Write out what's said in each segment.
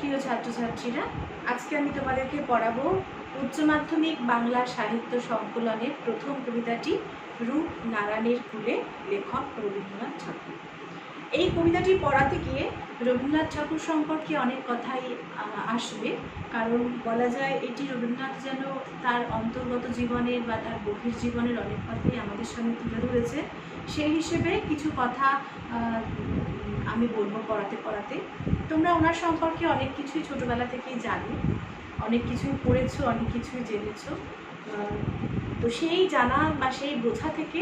প্রিয় ছাত্রছাত্রীরা, আজকে আমি তোমাদেরকে পড়াবো উচ্চ মাধ্যমিক বাংলা সাহিত্য সংকলনের প্রথম কবিতাটি রূপ নারায়ণের কুলে, লেখক রবীন্দ্রনাথ ঠাকুর। এই কবিতাটি পড়াতে গিয়ে রবীন্দ্রনাথ ঠাকুর সম্পর্কে অনেক কথাই আসবে, কারণ বলা যায় এটি রবীন্দ্রনাথ যেন তার অন্তর্গত জীবনের বা তার গভীর জীবনের অনেক কথাই আমাদের সামনে তুলে ধরেছে। সেই হিসেবে কিছু কথা আমি বলবো পড়াতে পড়াতে। তোমরা ওনার সম্পর্কে অনেক কিছুই ছোটোবেলা থেকেই জানো, অনেক কিছুই পড়েছো, অনেক কিছুই জেনেছো। তো সেই জানা বা সেই বোঝা থেকে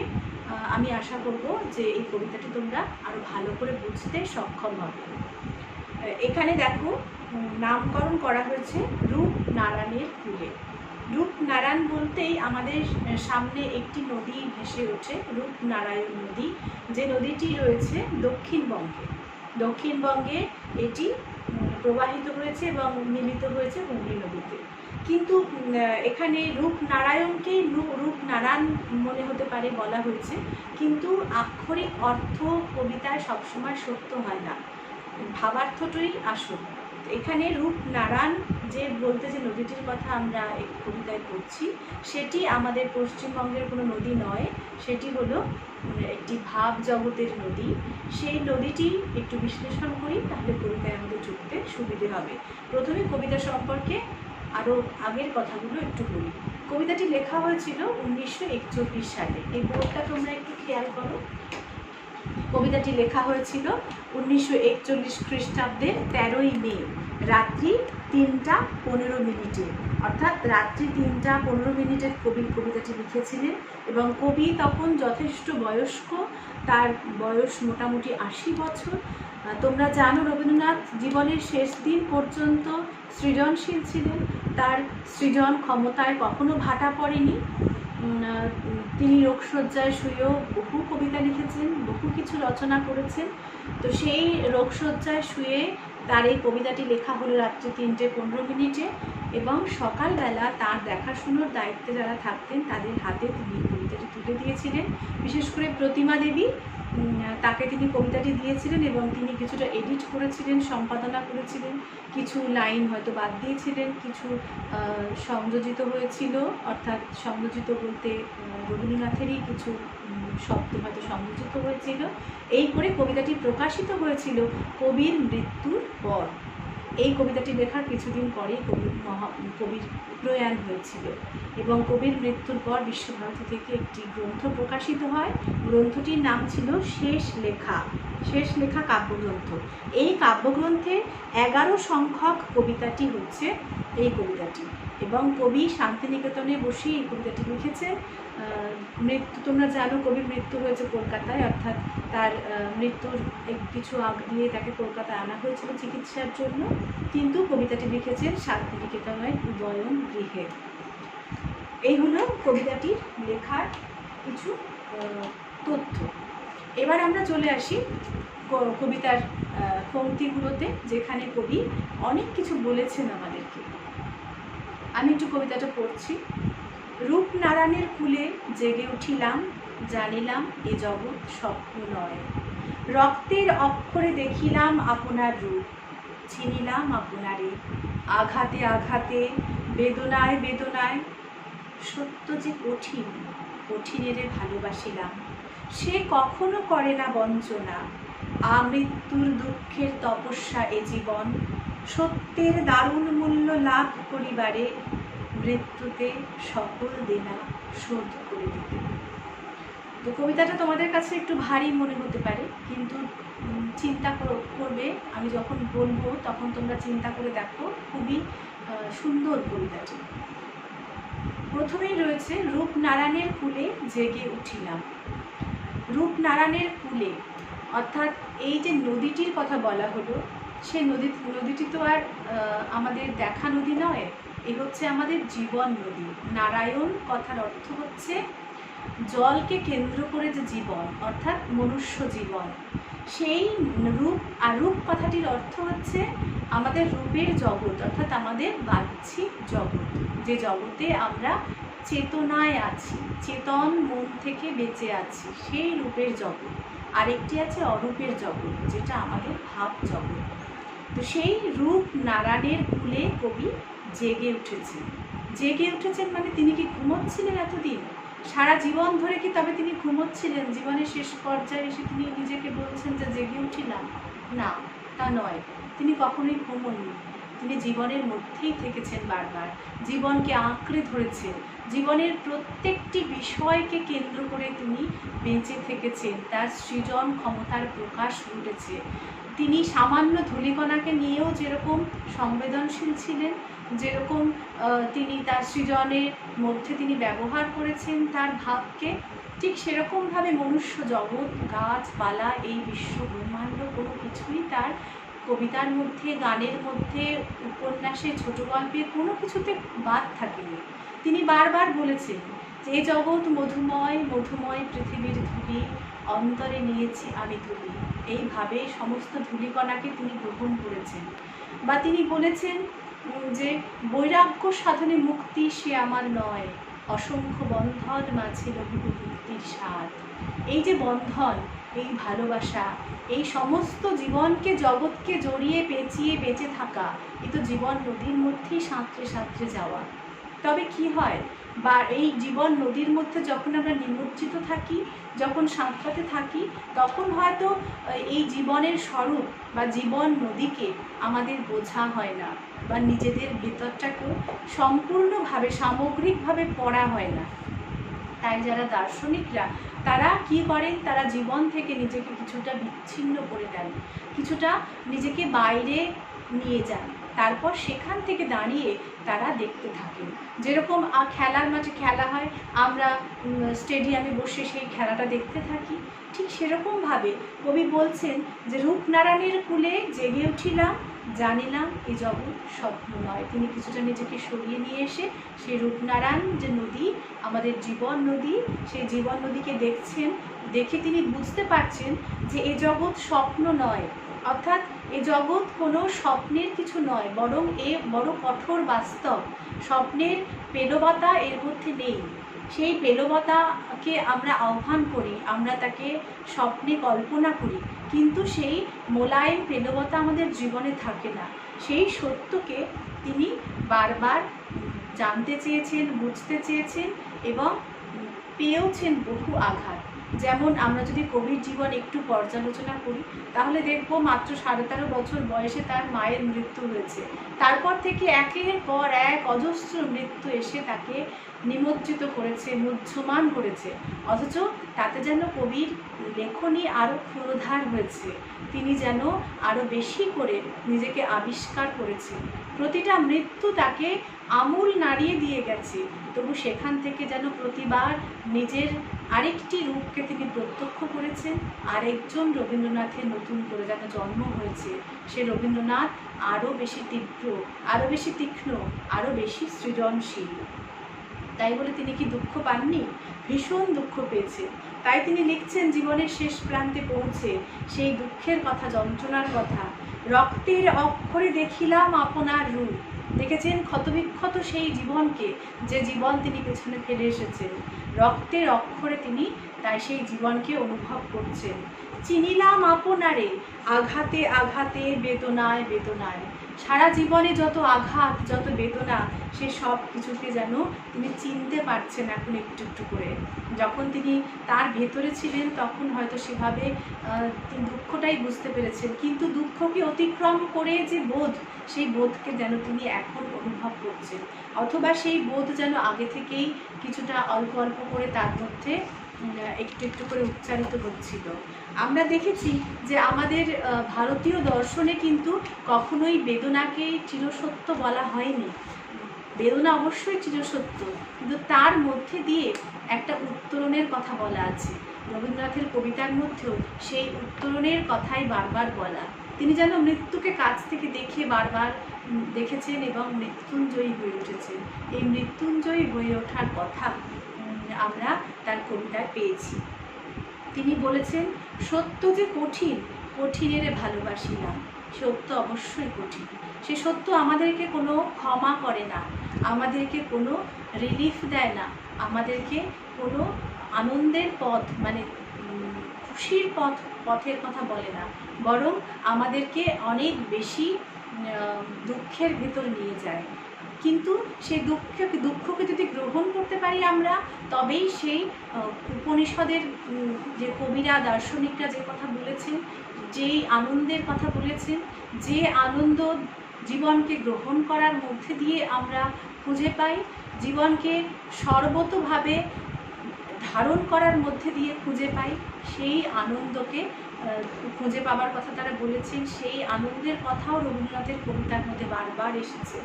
আমি আশা করব যে এই কবিতাটি তোমরা আরও ভালো করে বুঝতে সক্ষম হবে। এখানে দেখো, নামকরণ করা হয়েছে রূপ নারায়ণের কুলে। রূপ নারায়ণ বলতেই আমাদের সামনে একটি নদী ভেসে ওঠে, রূপনারায়ণ নদী, যে নদীটি রয়েছে দক্ষিণবঙ্গে এটি প্রবাহিত হয়েছে এবং মিলিত হয়েছে হুগলি নদীতে। কিন্তু এখানে রূপনারায়ণকেই রূপনারায়ণ মনে হতে পারে বলা হয়েছে, কিন্তু আক্ষরিক অর্থ কবিতায় সবসময় সত্য হয় না, ভাবার্থটাই আসল। এখানে রূপনারায়ণ যে বলতে যে নদীটির কথা আমরা এই কবিতায় পড়ছি, সেটি আমাদের পশ্চিমবঙ্গের কোনো নদী নয়, সেটি হলো একটি ভাব জগতের নদী। সেই নদীটি একটু বিশ্লেষণ করি, তাহলে কবিতায় আমাদের যুক্তে সুবিধে হবে। প্রথমে কবিতা সম্পর্কে আরও আগের কথাগুলো একটু বলি। কবিতাটি লেখা হয়েছিল 1941 সালে। এই বোর্ডটা তোমরা একটু খেয়াল করো। কবিতাটি লেখা হয়েছিল 1941 খ্রিস্টাব্দের 13ই মে, রাত্রি 3:15, অর্থাৎ রাত্রি 3:15 কবিতাটি লিখেছিলেন। এবং কবি তখন যথেষ্ট বয়স্ক, তার বয়স মোটামুটি 80 বছর। তোমরা জানো রবীন্দ্রনাথ জীবনের শেষ দিন পর্যন্ত সৃজনশীল ছিলেন, তার সৃজন ক্ষমতায় কখনো ভাটা পড়েনি। তিনি রোগশয্যায় শুয়েও বহু কবিতা লিখেছেন, বহু কিছু রচনা করেছেন। তো সেই রোগশয্যায় শুয়ে তার এই কবিতাটি লেখা হলো রাত্রি 3:15, এবং সকালবেলা তার দেখাশুনোর দায়িত্বে যারা থাকতেন তাদের হাতে তিনি কবিতাটি তুলে দিয়েছিলেন। বিশেষ করে প্রতিমা দেবী, তাকে তিনি কবিতাটি দিয়েছিলেন এবং তিনি কিছুটা এডিট করেছিলেন, সম্পাদনা করেছিলেন, কিছু লাইন হয়তো বাদ দিয়েছিলেন, কিছু সংযোজিত হয়েছিল, অর্থাৎ সংযোজিত বলতে রবীন্দ্রনাথেরই কিছু শব্দ হয়তো সংযোজিত হয়েছিল। এই করে কবিতাটি প্রকাশিত হয়েছিল কবির মৃত্যুর পর। এই কবিতাটি লেখার কিছুদিন পরেই কবির প্রয়াণ হয়েছিল, এবং কবির মৃত্যুর পর বিশ্বভারতী থেকে একটি গ্রন্থ প্রকাশিত হয়। গ্রন্থটির নাম ছিল শেষ লেখা কাব্যগ্রন্থ। এই কাব্যগ্রন্থে 11 সংখ্যক কবিতাটি হচ্ছে এই কবিতাটি, এবং কবি শান্তিনিকেতনে বসে এই কবিতাটি লিখেছেন। তোমরা জানো কবির মৃত্যু হয়েছে কলকাতায়, অর্থাৎ তার মৃত্যুর কিছু আগ দিয়ে তাকে কলকাতায় আনা হয়েছিল চিকিৎসার জন্য, কিন্তু কবিতাটি লিখেছেন শান্তিনিকেতনের উদয়ন গৃহে। এই হলো কবিতাটির লেখার কিছু তথ্য। এবার আমরা চলে আসি কবিতার পংক্তিগুলোতে, যেখানে কবি অনেক কিছু বলেছেন আমাদেরকে। আমি একটু কবিতাটা পড়ছি। রূপনারায়ণের কুলে জেগে উঠিলাম, জানিলাম এ জগৎ স্বপ্ন নয়। রক্তের অক্ষরে দেখিলাম আপনার রূপ, চিনিলাম আপনারে। আঘাতে আঘাতে, বেদনায় বেদনায়, সত্য যে কঠিন, কঠিনেরে ভালোবাসিলাম। সে কখনো করে না বঞ্চনা, আমৃত্যুর দুঃখের তপস্যা এ জীবন। সত্যের দারুণ মূল্য লাভ করিবারে, মৃত্যুতে সকল দেনা শোধ করে দিতে। তো কবিতাটা তোমাদের কাছে একটু ভারী মনে হতে পারে, কিন্তু চিন্তা করবে, আমি যখন বলবো তখন তোমরা চিন্তা করে দেখো, খুবই সুন্দর কবিতাটি। প্রথমেই রয়েছে রূপনারায়ণের কুলে জেগে উঠিলাম। রূপনারায়ণের কুলে, অর্থাৎ এই যে নদীটির কথা বলা হলো, সেই নদীটি তো আর আমাদের দেখা নদী নয়, এ হচ্ছে আমাদের জীবন নদী। নারায়ণ কথার অর্থ হচ্ছে জলকে কেন্দ্র করে যে জীবন, অর্থাৎ মনুষ্য জীবন। সেই রূপ, আর রূপ কথাটির অর্থ হচ্ছে আমাদের রূপের জগৎ, অর্থাৎ আমাদের বাহ্যিক জগৎ, যে জগতে আমরা চেতনায় আছি, চেতন মন থেকে বেঁচে আছি, সেই রূপের জগৎ। আরেকটি আছে অরূপের জগৎ, যেটা আমাদের ভাব জগৎ। তো সেই রূপ নারায়ণের কূলে কবি জেগে উঠেছেন মানে তিনি কি ঘুমোচ্ছিলেন এতদিন? সারা জীবন ধরে কি তবে তিনি ঘুমোচ্ছিলেন? জীবনের শেষ পর্যায়ে এসে তিনি নিজেকে বলছেন যে জেগে উঠিলাম? না, তা নয়। তিনি কখনোই ঘুমোননি। তিনি জীবনের মধ্যেই থেকেছেন বারবার, জীবনকে আঁকড়ে ধরেছেন, জীবনের প্রত্যেকটি বিষয়কে কেন্দ্র করে তিনি বেঁচে থেকেছেন। তার সৃজন ক্ষমতার প্রকাশ ঘটেছে। তিনি সামান্য ধূলিকণাকে নিয়েও যেরকম সংবেদনশীল ছিলেন, যেরকম তিনি তার সৃজনের মধ্যে তিনি ব্যবহার করেছেন তার ভাবকে, ঠিক সেরকমভাবে মনুষ্য জগৎ, গাছপালা, এই বিশ্ব ব্রহ্মাণ্ড কোনো কিছুই তার কবিতার মধ্যে, গানের মধ্যে, উপন্যাসে, ছোট গল্পের কোনো কিছুতে বাদ থাকেনি। তিনি বারবার বলেছেন যে এই জগৎ মধুময়, মধুময় পৃথিবীর ধূলি অন্তরে নিয়েছি আমি তুলি। এইভাবে সমস্ত ধূলিকণাকে তিনি গ্রহণ করেছেন। বা তিনি বলেছেন যে বৈরাগ্য সাধনে মুক্তি সে আমার নয়, অসংখ্য বন্ধন মাঝে লঘু মুক্তির স্বাদ। এই যে বন্ধন, এই ভালোবাসা, এই সমস্ত জীবনকে, জগৎকে জড়িয়ে পেঁচিয়ে বেঁচে থাকা, এ তো জীবন নদীর মধ্যেই সাঁতরে সাঁতরে যাওয়া। তবে কি হয়, বা এই জীবন নদীর মধ্যে যখন আমরা নিমজ্জিত থাকি, যখন সাঁতরাতে থাকি, তখন হয়তো এই জীবনের স্বরূপ বা জীবন নদীকে আমাদের বোঝা হয় না, বা নিজেদের ভেতরটাকেও সম্পূর্ণভাবে, সামগ্রিকভাবে পড়া হয় না। তাই যারা দার্শনিকরা তারা কি করেন, তারা জীবন থেকে নিজেকে কিছুটা বিচ্ছিন্ন করে দেন, কিছুটা নিজেকে বাইরে নিয়ে যান, তারপর সেখান থেকে দাঁড়িয়ে তারা দেখতে থাকেন। যেরকম খেলার মাঠে খেলা হয়, আমরা স্টেডিয়ামে বসে সেই খেলাটা দেখতে থাকি, ঠিক সেরকমভাবে কবি বলছেন যে রূপনারায়ণের কূলে জেগে উঠিলাম, জানিলাম এ জগৎ স্বপ্ন নয়। তিনি কিছুটা নিজেকে সরিয়ে নিয়ে এসে সেই রূপনারায়ণ যে নদী, আমাদের জীবন নদী, সেই জীবন নদীকে দেখছেন, দেখে তিনি বুঝতে পারছেন যে এ জগৎ স্বপ্ন নয়, অর্থাৎ এ জগৎ কোনো স্বপ্নের কিছু নয়, বরং এ বড় কঠোর বাস্তব। স্বপ্নের পেলবতা এর মধ্যে নেই। সেই পেলবতাকে আমরা আহ্বান করি, আমরা তাকে স্বপ্নে কল্পনা করি, কিন্তু সেই মোলায়েম পেলবতা আমাদের জীবনে থাকে না। সেই সত্যকে তিনি বারবার জানতে চেয়েছেন, বুঝতে চেয়েছেন এবং পেয়েওছেন বহু আঘাত। যেমন আমরা যদি কবির জীবন একটু পর্যালোচনা করি, তাহলে দেখব মাত্র 13.5 বছর বয়সে তার মায়ের মৃত্যু হয়েছে। তারপর থেকে একের পর এক অজস্র মৃত্যু এসে তাকে নিমজ্জিত করেছে, মুহ্যমান করেছে, অথচ তাতে যেন কবির লেখনী আরও ক্ষুরধার হয়েছে। তিনি যেন আরও বেশি করে নিজেকে আবিষ্কার করেছেন। প্রতিটা মৃত্যু তাকে আমূল নাড়িয়ে দিয়ে গেছে, তবু সেখান থেকে যেন প্রতিবার নিজের আরেকটি রূপকে তিনি প্রত্যক্ষ করেছেন। আরেকজন রবীন্দ্রনাথের নতুন করে যেন জন্ম হয়েছে। সে রবীন্দ্রনাথ আরও বেশি তীব্র, আরও বেশি তীক্ষ্ণ, আরও বেশি সৃজনশীল। তাই বলে তিনি কি দুঃখ পাননি? ভীষণ দুঃখ পেয়েছে। তাই তিনি লিখছেন জীবনের শেষ প্রান্তে পৌঁছে সেই দুঃখের কথা, যন্ত্রণার কথা। রক্তের অক্ষরে দেখিলাম আপনার রূপ। দেখেছেন ক্ষতবিক্ষত সেই জীবনকে, যে জীবন তিনি পেছনে ফেলে এসেছেন, রক্তের অক্ষরে তিনি তাই সেই জীবনকে অনুভব করছেন। চিনিলাম আপনারে আঘাতে আঘাতে, বেদনায় বেদনায়। সারা জীবনে যত আঘাত, যত বেদনা, সে সব কিছুকে যেন তিনি চিনতে পারছেন এখন একটু একটু করে। যখন তিনি তার ভেতরে ছিলেন তখন হয়তো সেভাবে তিনি দুঃখটাই বুঝতে পেরেছেন, কিন্তু দুঃখকে অতিক্রম করে যে বোধ, সেই বোধকে যেন তিনি এখন অনুভব করছেন, অথবা সেই বোধ যেন আগে থেকেই কিছুটা অল্প অল্প করে তার মধ্যে একটু একটু করে উচ্চারিত হচ্ছিল। আমরা দেখেছি যে আমাদের ভারতীয় দর্শনে কিন্তু কখনোই বেদনাকে চিরসত্য বলা হয়নি। বেদনা অবশ্যই চিরসত্য, কিন্তু তার মধ্যে দিয়ে একটা উত্তরণের কথা বলা আছে। রবীন্দ্রনাথের কবিতার মধ্যেও সেই উত্তরণের কথাই বারবার বলা। তিনি যেন মৃত্যুকে কাছ থেকে দেখে বারবার দেখেছেন এবং মৃত্যুঞ্জয়ী হয়ে উঠেছেন। এই মৃত্যুঞ্জয়ী হয়ে ওঠার কথা আমরা তার কবিতায় পেয়েছি। তিনি বলেছেন, সত্য যে কঠিন, কঠিনের ভালোবাসি না। সত্য অবশ্যই কঠিন। সে সত্য আমাদেরকে কোনো ক্ষমা করে না, আমাদেরকে কোনো রিলিফ দেয় না, আমাদেরকে কোনো আনন্দের পথ, মানে খুশির পথ পথের কথা বলে না, বরং আমাদেরকে অনেক বেশি দুঃখের ভেতর নিয়ে যায়। কিন্তু সেই দুঃখকে যদি গ্রহণ করতে পারি আমরা, তবেই সেই উপনিষদের যে কবিরা দার্শনিকরা যে কথা বলেছেন, যেই আনন্দের কথা বলেছেন, যে আনন্দ জীবনকে গ্রহণ করার মধ্যে দিয়ে আমরা খুঁজে পাই, জীবনকে সর্বতোভাবে ধারণ করার মধ্যে দিয়ে খুঁজে পাই, সেই আনন্দকে খুঁজে পাবার কথা তারা বলেছেন। সেই আনন্দের কথাও রবীন্দ্রনাথের কবিতার মধ্যে বারবার এসেছে।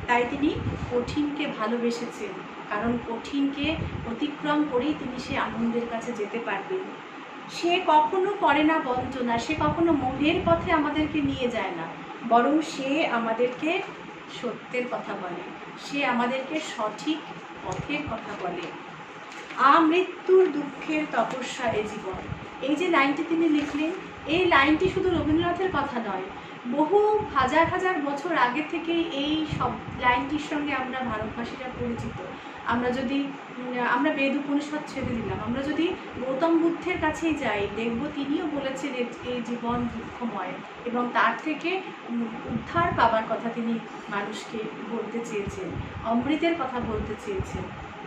তাই তিনি কঠিনকে ভালোবেসেছেন, কারণ কঠিনকে অতিক্রম করেই তিনি সেই আনন্দের কাছে যেতে পারবেন। সে কখনো করে না বঞ্চনা, সে কখনো মোহের পথে আমাদেরকে নিয়ে যায় না, বরং সে আমাদেরকে সত্যের কথা বলে, সে আমাদেরকে সঠিক পথের কথা বলে। আমৃত্যুর দুঃখের তপস্যা এ জীবন, এই যে লাইনটি তিনি লিখলেন, এই লাইনটি শুধু রবীন্দ্রনাথের কথা নয়, বহু হাজার হাজার বছর আগে থেকেই এই সব লাইনটির সঙ্গে আমরা ভারতবাসীরা পরিচিত। আমরা বেদ উপনিষদ ছেড়ে দিলাম, আমরা যদি গৌতম বুদ্ধের কাছেই যাই, দেখব তিনিও বলেছেন এই জীবন দুঃখময়, এবং তার থেকে উদ্ধার পাবার কথা তিনি মানুষকে বলতে চেয়েছেন, অমৃতের কথা বলতে চেয়েছেন,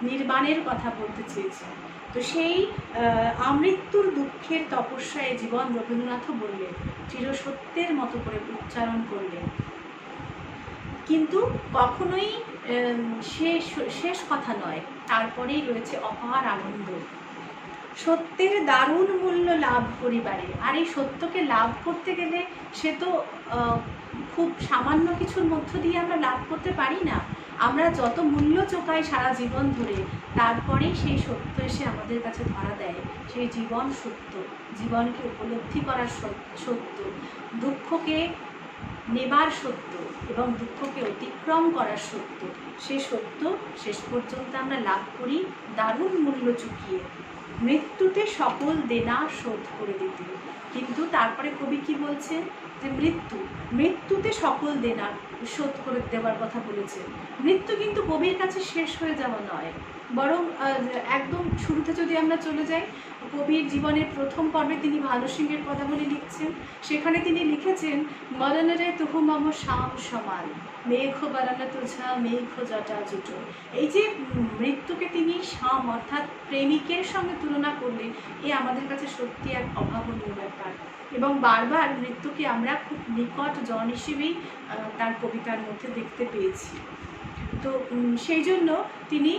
নির্বাণের কথা বলতে চেয়েছেন। তো সেই আমৃত্যুর দুঃখের তপস্যায় জীবন রবীন্দ্রনাথও বললেন, চিরসত্যের মতো করে উচ্চারণ করলেন। কিন্তু কখনোই শেষ কথা নয়, তারপরেই রয়েছে অপার আনন্দ। সত্যের দারুণ মূল্য লাভ করিবারে, আর এই সত্যকে লাভ করতে গেলে সে তো খুব সামান্য কিছুর মধ্য দিয়ে আমরা লাভ করতে পারি না। আমরা যত মূল্য চোকাই সারা জীবন ধরে, তারপরেই সেই সত্য এসে আমাদের কাছে ধরা দেয়। সেই জীবন সত্য, জীবনকে উপলব্ধি করার সত্য, দুঃখকে নেবার সত্য এবং দুঃখকে অতিক্রম করার সত্য, সেই সত্য শেষ পর্যন্ত আমরা লাভ করি দারুণ মূল্য চুকিয়ে, মৃত্যুতে সকল দেনা শোধ করে দিতে। কিন্তু তারপরে কবি কি বলছেন, যে মৃত্যুতে সকল দেনা শোধ করে দেওয়ার কথা বলেছেন। মৃত্যু কিন্তু কবির কাছে শেষ হয়ে যাওয়া নয়, বরং একদম শুরুতে যদি আমরা চলে যাই, কবির জীবনের প্রথম পর্বে তিনি ভানু সিংহের পদাবলী লিখছেন। সেখানে তিনি লিখেছেন, মরণরে তুহু মম শাম সমান, মেঘ বারানা তুঝা মেঘ জটা জুটো। এই যে মৃত্যুকে তিনি শাম অর্থাৎ প্রেমিকের সঙ্গে তুলনা করলেন, এ আমাদের কাছে সত্যি এক অভাবনীয় ব্যাপার, এবং বারবার মৃত্যুকে আমরা খুব নিকট জন হিসেবেই তার কবিতার মধ্যে দেখতে পেয়েছি। তো সেই জন্য তিনি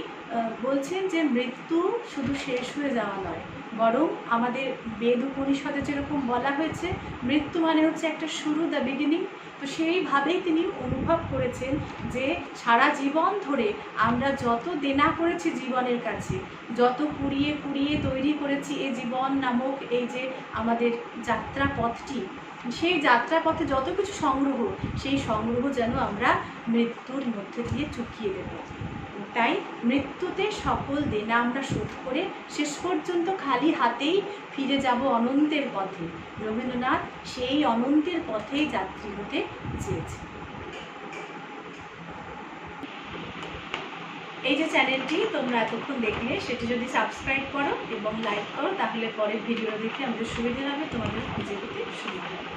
বলছেন যে মৃত্যু শুধু শেষ হয়ে যাওয়া নয়, বরং আমাদের বেদ উপনিষদে যেরকম বলা হয়েছে, মৃত্যু মানে হচ্ছে একটা শুরু, দ্য বিগিনিং। তো সেইভাবেই তিনি অনুভব করেছেন যে সারা জীবন ধরে আমরা যত দেনা করেছি জীবনের কাছে, যত কুড়িয়ে কুড়িয়ে তৈরি করেছি এই জীবন নামক এই যে আমাদের যাত্রা পথটি, সেই যাত্রাপথে যত কিছু সংগ্রহ, সেই সংগ্রহ যেন আমরা মৃত্যুর মধ্যে দিয়ে চুকিয়ে দেব। তাই মৃত্যুতে সকল দেনা আমরা শোধ করে শেষ পর্যন্ত খালি হাতেই ফিরে যাব অনন্তের পথে। রবীন্দ্রনাথ সেই অনন্তের পথেই যাত্রী হতে চেয়েছে। এই যে চ্যানেলটি তোমরা এতক্ষণ দেখলে, সেটি যদি সাবস্ক্রাইব করো এবং লাইক করো, তাহলে পরের ভিডিও দেখে আমাদের সুবিধা হবে, তোমাদের খুঁজে পেতে সুবিধা হবে।